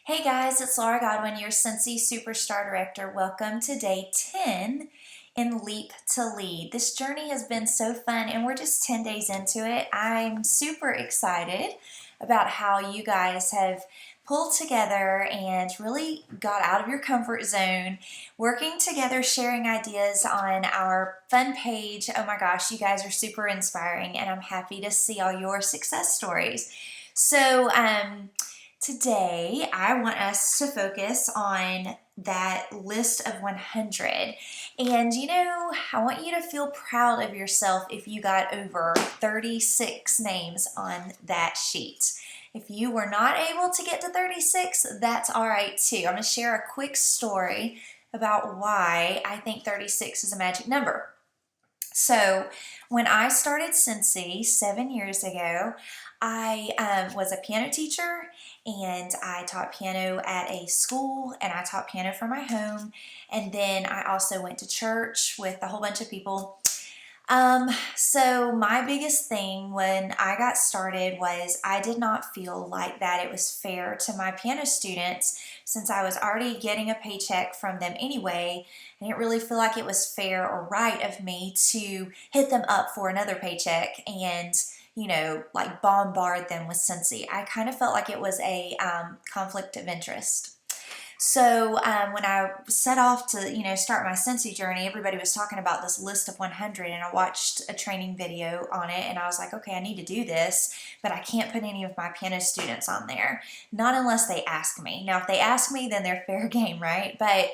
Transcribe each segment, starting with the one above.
Hey guys, it's Laura Godwin, your Cincy Superstar Director. Welcome to day 10 in Leap to Lead. This journey has been so fun and we're just 10 days into it. I'm super excited about how you guys have pulled together and really got out of your comfort zone, working together, sharing ideas on our fun page. Oh my gosh, you guys are super inspiring and I'm happy to see all your success stories. So, today, I want us to focus on that list of 100. And I want you to feel proud of yourself if you got over 36 names on that sheet. If you were not able to get to 36, that's all right too. I'm going to share a quick story about why I think 36 is a magic number. So, when I started Cincy 7 years ago, I was a piano teacher and I taught piano at a school and I taught piano from my home. And then I also went to church with a whole bunch of people. So my biggest thing when I got started was I did not feel like that it was fair to my piano students since I was already getting a paycheck from them anyway. I didn't really feel like it was fair or right of me to hit them up for another paycheck and like bombard them with Cincy. I kind of felt like it was a conflict of interest. So when I set off to, start my Cincy journey, everybody was talking about this list of 100 and I watched a training video on it and I was like, okay, I need to do this, but I can't put any of my piano students on there. Not unless they ask me. Now, if they ask me, then they're fair game, right? But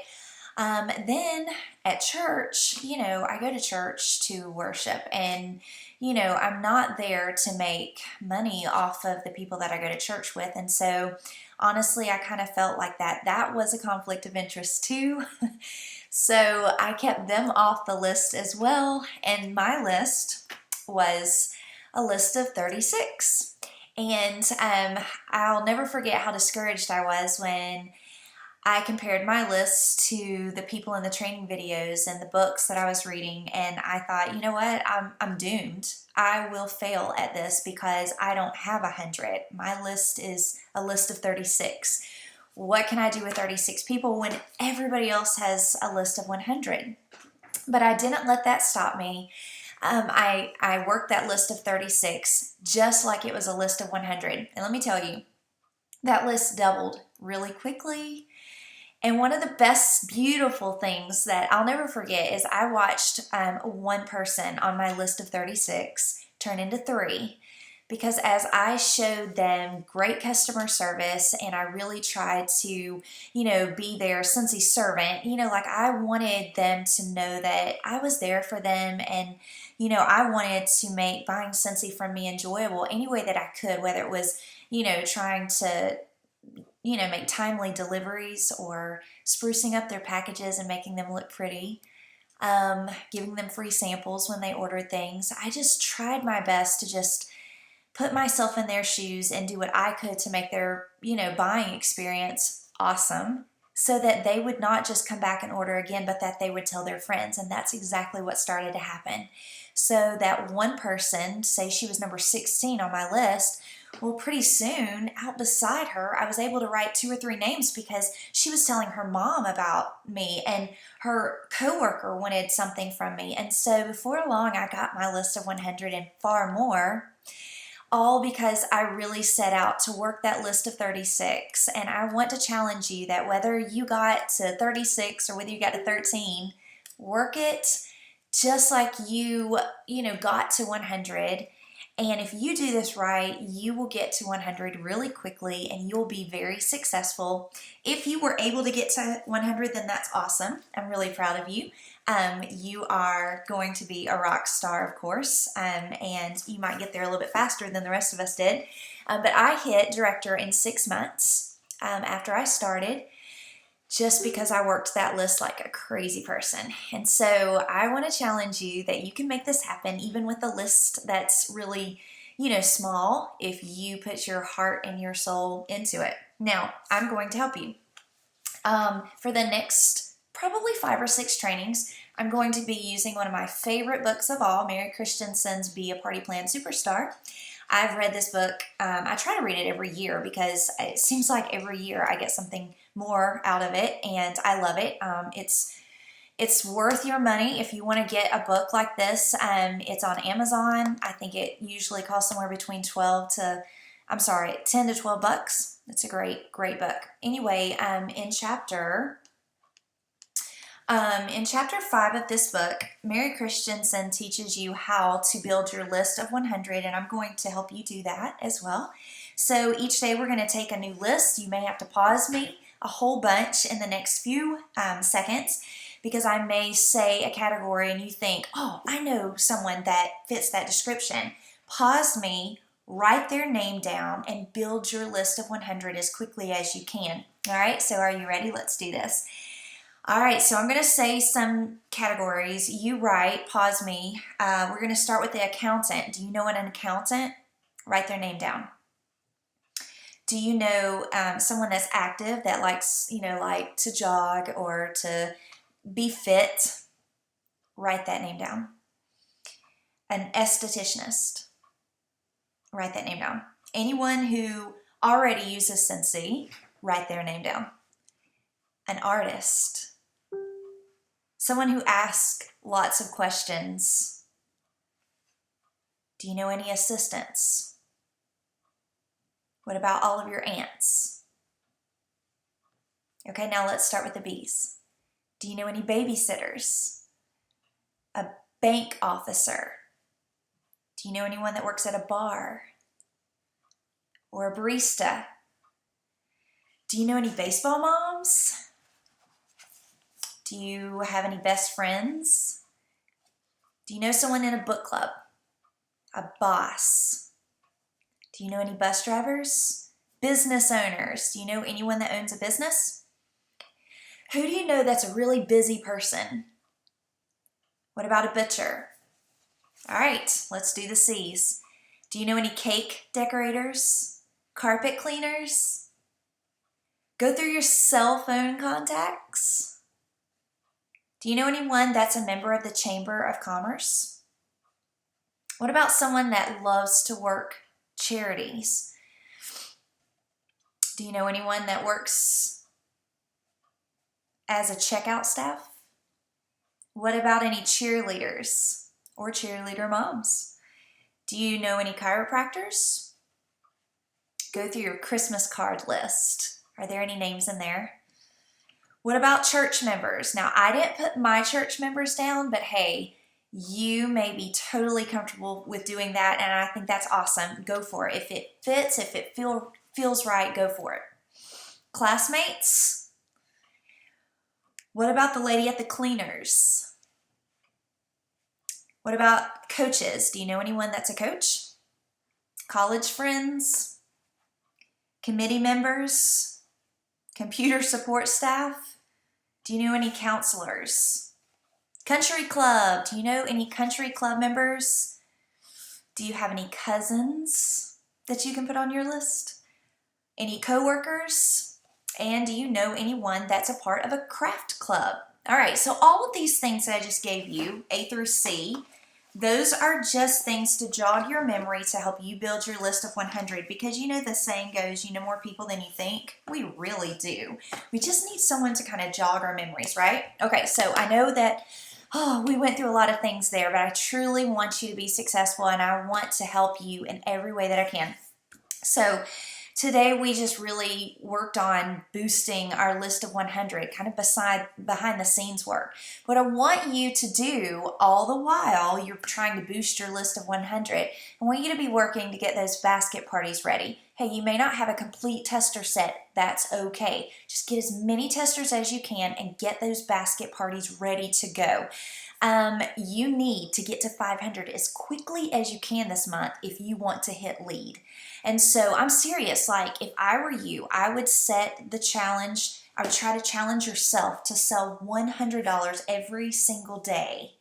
then at church, I go to church to worship and I'm not there to make money off of the people that I go to church with. And so honestly, I kind of felt like that was a conflict of interest too. So I kept them off the list as well. And my list was a list of 36. And I'll never forget how discouraged I was when I compared my list to the people in the training videos and the books that I was reading, and I thought, you know what, I'm doomed. I will fail at this because I don't have 100. My list is a list of 36. What can I do with 36 people when everybody else has a list of 100? But I didn't let that stop me. I worked that list of 36 just like it was a list of 100. And let me tell you, that list doubled really quickly. And one of the best, beautiful things that I'll never forget is I watched one person on my list of 36 turn into 3 because as I showed them great customer service and I really tried to, be their Cincy servant, like I wanted them to know that I was there for them and, I wanted to make buying Cincy from me enjoyable any way that I could, whether it was, trying to make timely deliveries or sprucing up their packages and making them look pretty, giving them free samples when they ordered things. I just tried my best to just put myself in their shoes and do what I could to make their, buying experience awesome so that they would not just come back and order again, but that they would tell their friends. And that's exactly what started to happen. So that one person, say she was number 16 on my list, well, pretty soon, out beside her, I was able to write 2 or 3 names because she was telling her mom about me and her coworker wanted something from me. And so before long, I got my list of 100 and far more, all because I really set out to work that list of 36. And I want to challenge you that whether you got to 36 or whether you got to 13, work it just like got to 100. And if you do this right, you will get to 100 really quickly and you'll be very successful. If you were able to get to 100, then that's awesome. I'm really proud of you. You are going to be a rock star, of course, and you might get there a little bit faster than the rest of us did. But I hit director in 6 months after I started, just because I worked that list like a crazy person. And so I want to challenge you that you can make this happen even with a list that's really, small if you put your heart and your soul into it. Now, I'm going to help you. For the next probably 5 or 6 trainings, I'm going to be using one of my favorite books of all, Mary Christensen's Be a Party Plan Superstar. I've read this book. I try to read it every year because it seems like every year I get something more out of it, and I love it. It's worth your money if you want to get a book like this. It's on Amazon. I think it usually costs somewhere between 10 to 12 bucks. It's a great book. Anyway, in chapter 5 of this book, Mary Christensen teaches you how to build your list of 100, and I'm going to help you do that as well. So each day we're going to take a new list. You may have to pause me a whole bunch in the next few seconds, because I may say a category and you think, oh, I know someone that fits that description. Pause me, write their name down, and build your list of 100 as quickly as you can. All right, so are you ready? Let's do this. All right, so I'm going to say some categories. You write, pause me. We're going to start with the accountant. Do you know an accountant? Write their name down. Do you know someone that's active that likes, like to jog or to be fit? Write that name down. An estheticianist. Write that name down. Anyone who already uses Scentsy, write their name down. An artist. Someone who asks lots of questions. Do you know any assistants? What about all of your aunts? Okay, now let's start with the B's. Do you know any babysitters? A bank officer? Do you know anyone that works at a bar? Or a barista? Do you know any baseball moms? Do you have any best friends? Do you know someone in a book club? A boss? Do you know any bus drivers? Business owners? Do you know anyone that owns a business? Who do you know that's a really busy person? What about a butcher? All right, let's do the C's. Do you know any cake decorators? Carpet cleaners? Go through your cell phone contacts. Do you know anyone that's a member of the Chamber of Commerce? What about someone that loves to work charities? Do you know anyone that works as a checkout staff? What about any cheerleaders or cheerleader moms? Do you know any chiropractors? Go through your Christmas card list. Are there any names in there? What about church members? Now, I didn't put my church members down, but hey, you may be totally comfortable with doing that, and I think that's awesome. Go for it. If it fits, if it feels right, go for it. Classmates? What about the lady at the cleaners? What about coaches? Do you know anyone that's a coach? College friends? Committee members? Computer support staff? Do you know any counselors? Country club? Do you know any country club members? Do you have any cousins that you can put on your list? Any coworkers? And do you know anyone that's a part of a craft club? All right, so all of these things that I just gave you, A through C, those are just things to jog your memory to help you build your list of 100, because the saying goes, you know more people than you think. We really do. We just need someone to kind of jog our memories, right? Okay, so I know that we went through a lot of things there, but I truly want you to be successful, and I want to help you in every way that I can. So today we just really worked on boosting our list of 100, kind of behind the scenes work. What I want you to do all the while you're trying to boost your list of 100, I want you to be working to get those basket parties ready. Hey, you may not have a complete tester set. That's okay. Just get as many testers as you can and get those basket parties ready to go. You need to get to 500 as quickly as you can this month if you want to hit lead. And so I'm serious, like if I were you, I would set the challenge. I would try to challenge yourself to sell $100 every single day,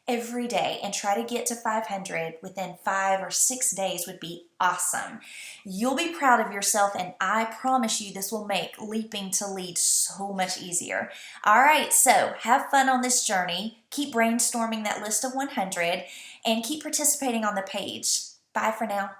and try to get to 500 within 5 or 6 days would be awesome. You'll be proud of yourself, and I promise you this will make leaping to lead so much easier. All right, so have fun on this journey. Keep brainstorming that list of 100 and keep participating on the page. Bye for now.